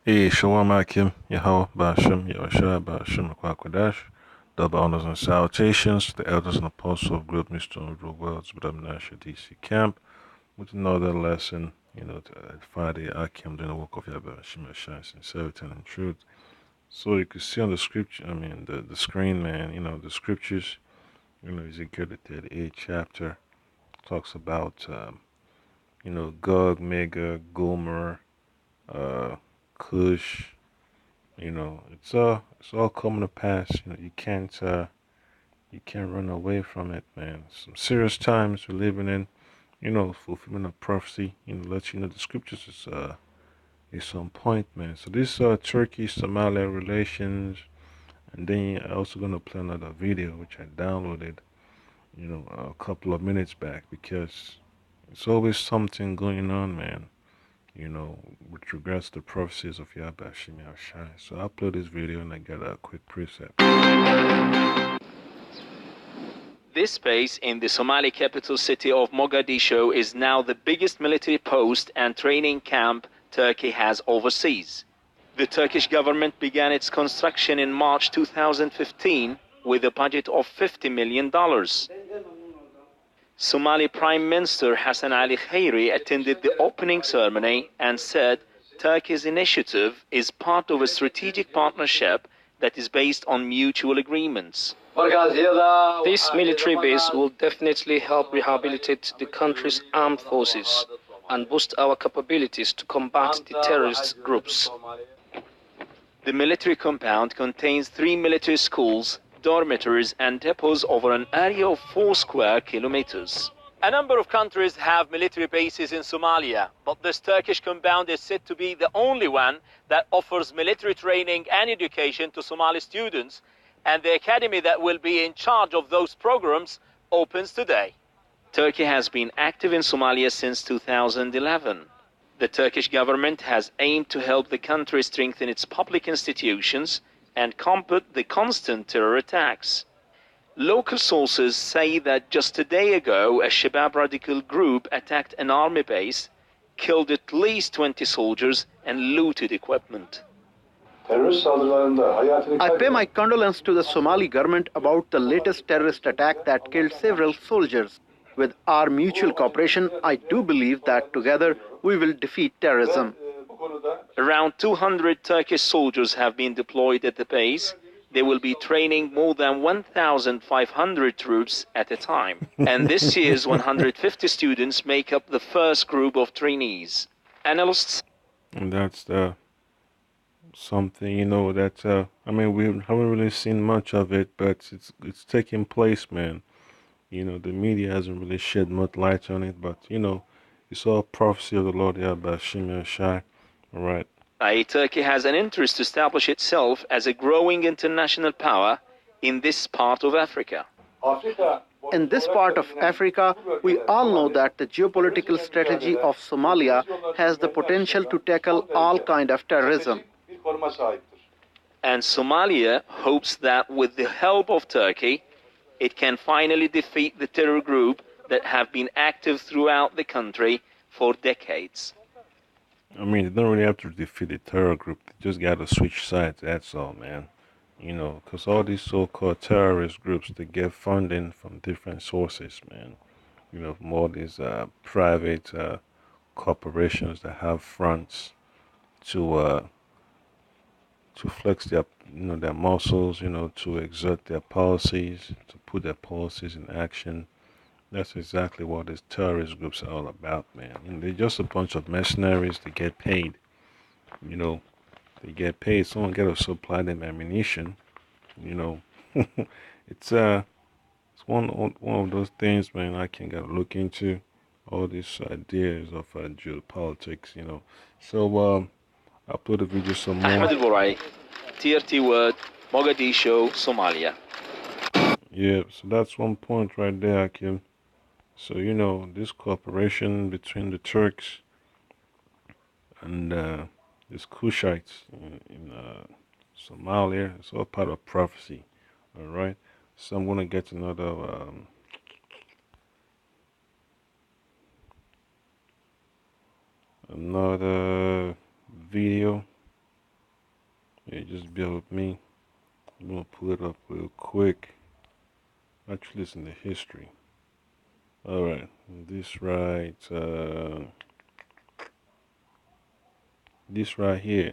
Shalom Akim, Yahweh, Bashim, Yahushua, Bashim, Kwakadash, double honors and salutations to the elders and apostles of Group Mr. Underworld Worlds, but I'm Nasha DC Camp, with another lesson, to edify the Akim during the work of Yahweh, Shema Shai, sincerity and truth. So you can see on the scripture, the screen, man, the scriptures, Ezekiel the 38th chapter talks about, Gog, Magog, Gomer, Cush. It's all coming to pass. You can't run away from it, man. Some serious times we're living in. Fulfillment of prophecy. Let you know the scriptures is on point, man. So this Turkey Somalia relations, and then I'm also gonna play another video which I downloaded, a couple of minutes back because it's always something going on, man. With regards to the prophecies of Yahweh Shemi Shai. So I'll upload this video and I got a quick preset. This base in the Somali capital city of Mogadishu is now the biggest military post and training camp Turkey has overseas. The Turkish government began its construction in March 2015 with a budget of $50 million. Somali Prime Minister Hassan Ali Khairi attended the opening ceremony and said Turkey's initiative is part of a strategic partnership that is based on mutual agreements. This military base will definitely help rehabilitate the country's armed forces and boost our capabilities to combat the terrorist groups. The military compound contains 3 military schools, dormitories and depots over an area of 4 square kilometers. A number of countries have military bases in Somalia, but this Turkish compound is said to be the only one that offers military training and education to Somali students, and the academy that will be in charge of those programs opens today. Turkey has been active in Somalia since 2011. The Turkish government has aimed to help the country strengthen its public institutions and combat the constant terror attacks. Local sources say that just a day ago, a Shabab radical group attacked an army base, killed at least 20 soldiers, and looted equipment. I pay my condolence to the Somali government about the latest terrorist attack that killed several soldiers. With our mutual cooperation, I do believe that together we will defeat terrorism. Around 200 Turkish soldiers have been deployed at the base. They will be training more than 1,500 troops at a time. And this year's 150 students make up the first group of trainees. Analysts... And that's something, we haven't really seen much of it, but it's taking place, man. The media hasn't really shed much light on it, but, it's all prophecy of the Lord Yahweh Shemi Shai. All right. Turkey has an interest to establish itself as a growing international power in this part of Africa. In this part of Africa, we all know that the geopolitical strategy of Somalia has the potential to tackle all kinds of terrorism. And Somalia hopes that with the help of Turkey, it can finally defeat the terror group that have been active throughout the country for decades. They don't really have to defeat the terror group. They just got to switch sides, that's all, man. Because all these so-called terrorist groups, they get funding from different sources, man. From all these private corporations that have fronts to flex their muscles, to exert their policies, to put their policies in action. That's exactly what these terrorist groups are all about, man. They're just a bunch of mercenaries that get paid. They get paid. Someone got to supply them ammunition. It's one of those things, man. I can gotta look into all these ideas of geopolitics. So I'll put the video some more. Ahmed Al-Burai, TRT Word, Mogadishu, Somalia. Yeah, so that's one point right there, Akim. So this cooperation between the Turks and these Cushites in Somalia, it's all part of prophecy. All right. So I'm gonna get another video Yeah, just bear with me. I'm gonna pull it up real quick. Actually, it's in the history. All right, this right here.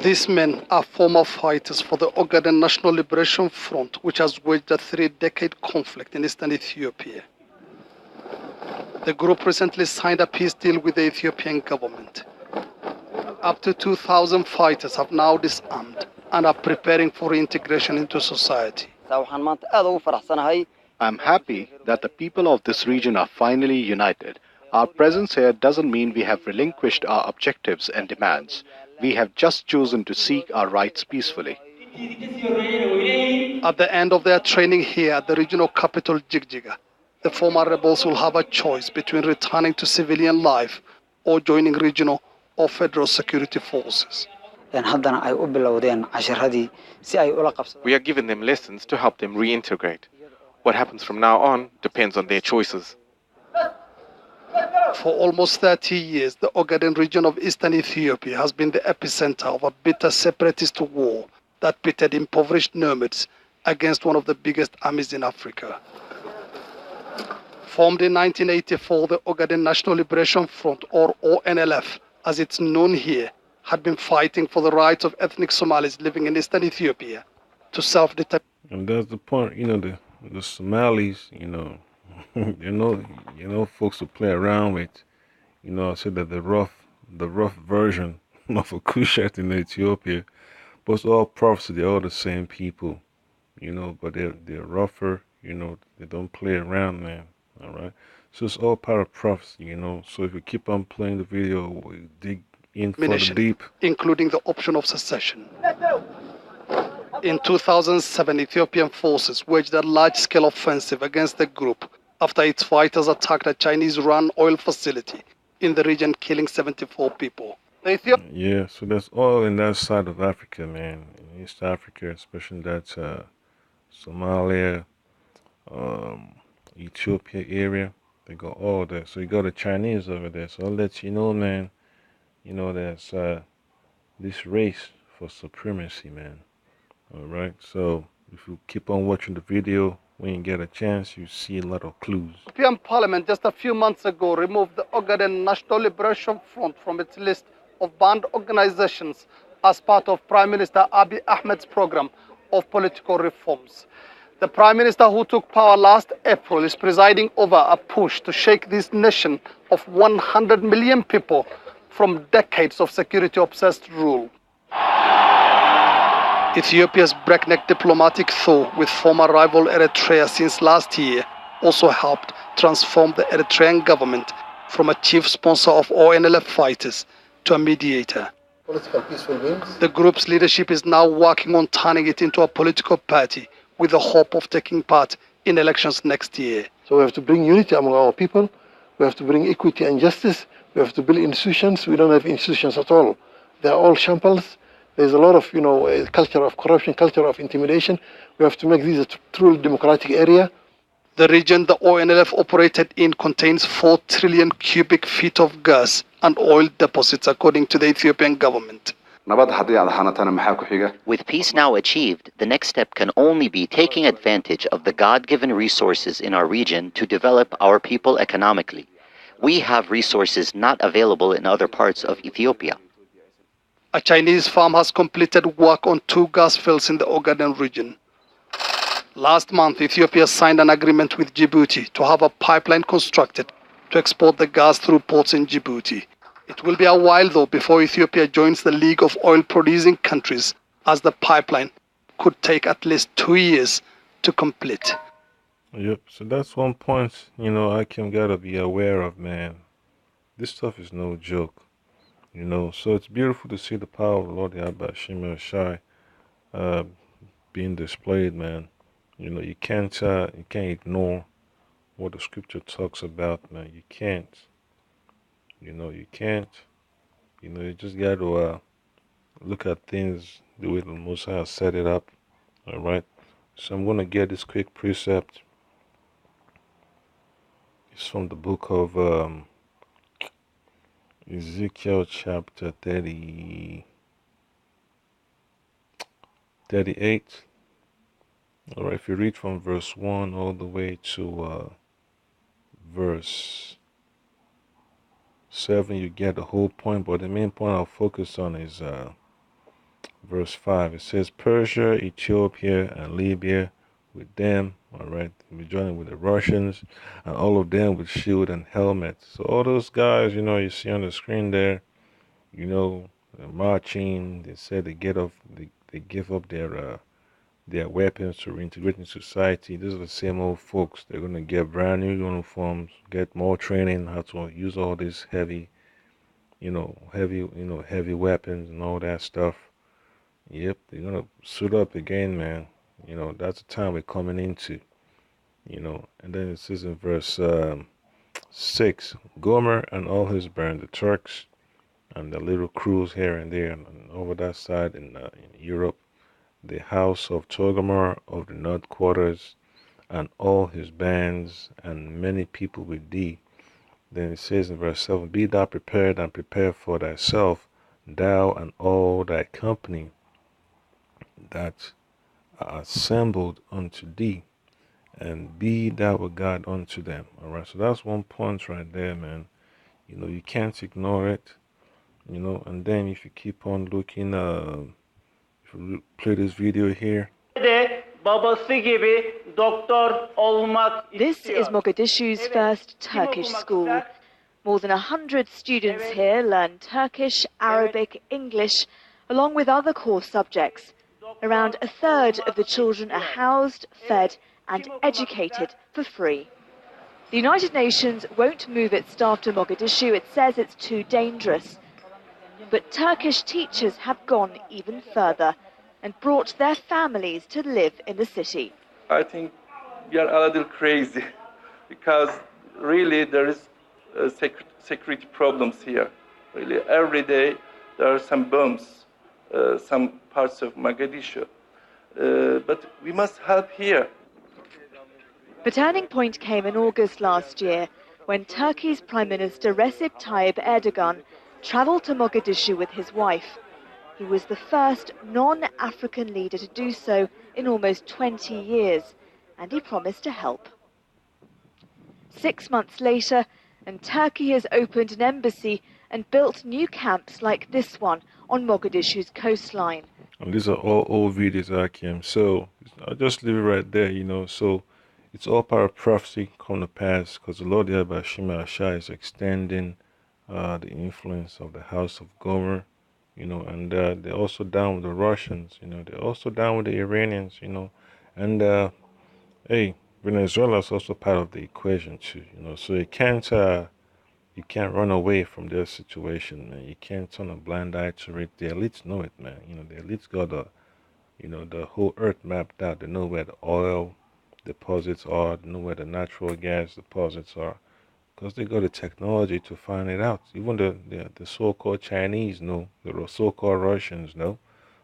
These men are former fighters for the Ogaden National Liberation Front, which has waged a 3-decade conflict in eastern Ethiopia. The group recently signed a peace deal with the Ethiopian government. Up to 2,000 fighters have now disarmed and are preparing for reintegration into society. I'm happy that the people of this region are finally united. Our presence here doesn't mean we have relinquished our objectives and demands. We have just chosen to seek our rights peacefully. At the end of their training here at the regional capital Jigjiga, the former rebels will have a choice between returning to civilian life or joining regional or federal security forces. We are giving them lessons to help them reintegrate. What happens from now on depends on their choices. For almost 30 years, the Ogaden region of eastern Ethiopia has been the epicenter of a bitter separatist war that pitted impoverished nomads against one of the biggest armies in Africa. Formed in 1984, the Ogaden National Liberation Front, or ONLF, as it's known here, had been fighting for the rights of ethnic Somalis living in eastern Ethiopia to self-determination. And that's the point, the Somalis, folks to play around with. I said that the rough version of a Cushite in Ethiopia, but it's all prophecy. They're all the same people, but they're rougher. They don't play around, man. All right. So it's all part of prophecy. So if you keep on playing the video, we dig in further deep, including the option of secession. In 2007, Ethiopian forces waged a large-scale offensive against the group after its fighters attacked a Chinese-run oil facility in the region, killing 74 people. Yeah, so that's all in that side of Africa, man. In East Africa, especially that Somalia, um, Ethiopia area. They got all that. So you got the Chinese over there. So I'll let you know, man. There's this race for supremacy, man. All right. So if you keep on watching the video, when you get a chance, you see a lot of clues. European Parliament just a few months ago removed the Ogaden National Liberation Front from its list of banned organizations as part of Prime Minister Abiy Ahmed's program of political reforms. The Prime Minister who took power last April is presiding over a push to shake this nation of 100 million people from decades of security-obsessed rule. Ethiopia's breakneck diplomatic thaw with former rival Eritrea since last year also helped transform the Eritrean government from a chief sponsor of ONLF fighters to a mediator. Political peaceful means? The group's leadership is now working on turning it into a political party with the hope of taking part in elections next year. So we have to bring unity among our people. We have to bring equity and justice. We have to build institutions. We don't have institutions at all. They're all shambles. There's a lot of, a culture of corruption, culture of intimidation. We have to make this a truly democratic area. The region the ONLF operated in contains 4 trillion cubic feet of gas and oil deposits, according to the Ethiopian government. With peace now achieved, the next step can only be taking advantage of the God-given resources in our region to develop our people economically. We have resources not available in other parts of Ethiopia. A Chinese firm has completed work on 2 gas fields in the Ogaden region. Last month, Ethiopia signed an agreement with Djibouti to have a pipeline constructed to export the gas through ports in Djibouti. It will be a while, though, before Ethiopia joins the League of Oil-Producing Countries, as the pipeline could take at least 2 years to complete. Yep. So that's one point, I can gotta be aware of, man. This stuff is no joke. So it's beautiful to see the power of Lord Yahweh Shemel Shai being displayed, man. You can't ignore what the scripture talks about, man. You can't. You can't. You just got to look at things the way the Most High set it up. All right. So I'm gonna get this quick precept. It's from the book of Ezekiel chapter 30. 38. All right, if you read from verse 1 all the way to verse 7, you get the whole point, but the main point I'll focus on is verse 5. It says, Persia, Ethiopia, and Libya with them, all right, we joining with the Russians, and all of them with shield and helmets. So all those guys, you see on the screen there, they're marching. They said they they give up their weapons to reintegrate in society. These are the same old folks. They're gonna get brand new uniforms, get more training how to use all these heavy weapons and all that stuff. Yep, they're gonna suit up again, man. That's the time we're coming into. And then it says in verse 6, Gomer and all his band, the Turks and the little crews here and there and over that side in Europe, the house of Togarmah of the north quarters, and all his bands, and many people with thee. Then it says in verse 7, Be thou prepared and prepare for thyself, thou and all thy company that are assembled unto thee, and be thou a God unto them. All right, so that's one point right there, man. You can't ignore it. And then if you keep on looking, if you play this video here. This is Mogadishu's first Turkish school. More than 100 students here learn Turkish, Arabic, English, along with other core subjects. Around a third of the children are housed, fed, and educated for free. The United Nations won't move its staff to Mogadishu. It says it's too dangerous. But Turkish teachers have gone even further and brought their families to live in the city. I think we are a little crazy because really there is security problems here. Really, every day there are some bombs, some parts of Mogadishu. But we must help here. The turning point came in August last year when Turkey's Prime Minister Recep Tayyip Erdogan travelled to Mogadishu with his wife. He was the first non-African leader to do so in almost 20 years, and he promised to help. 6 months later, and Turkey has opened an embassy and built new camps like this one on Mogadishu's coastline. And these are all old videos, Akim. So I'll just leave it right there, So it's all part of prophecy come to pass because the Lord Yahweh Shah is extending the influence of the house of Gomer, and they're also down with the Russians, they're also down with the Iranians, and hey, Venezuela is also part of the equation too, so you can't run away from their situation, man. You can't turn a blind eye to it. The elites know it, man. The elites got the whole earth mapped out. They know where the oil deposits are. They know where the natural gas deposits are. Because they got the technology to find it out. Even the so-called Chinese know. The so-called Russians know.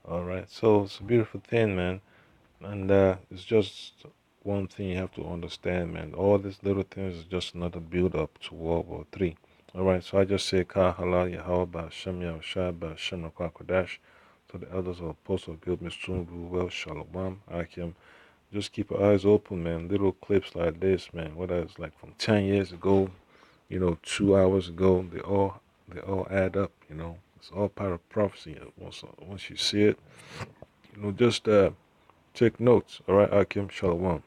All right. So it's a beautiful thing, man. And it's just one thing you have to understand, man. All these little things is just another build-up to World War III. All right. So I just say, Ka halal Yahweh Shem Yahushua Shem Kwadash. To the elders of the Apostle of Gilbert Strong, well, Shalom, Akim. Just keep your eyes open, man. Little clips like this, man. Whether it's like from 10 years ago, 2 hours ago, they all add up. It's all part of prophecy. Once you see it, just take notes. All right, Akim, Shalom.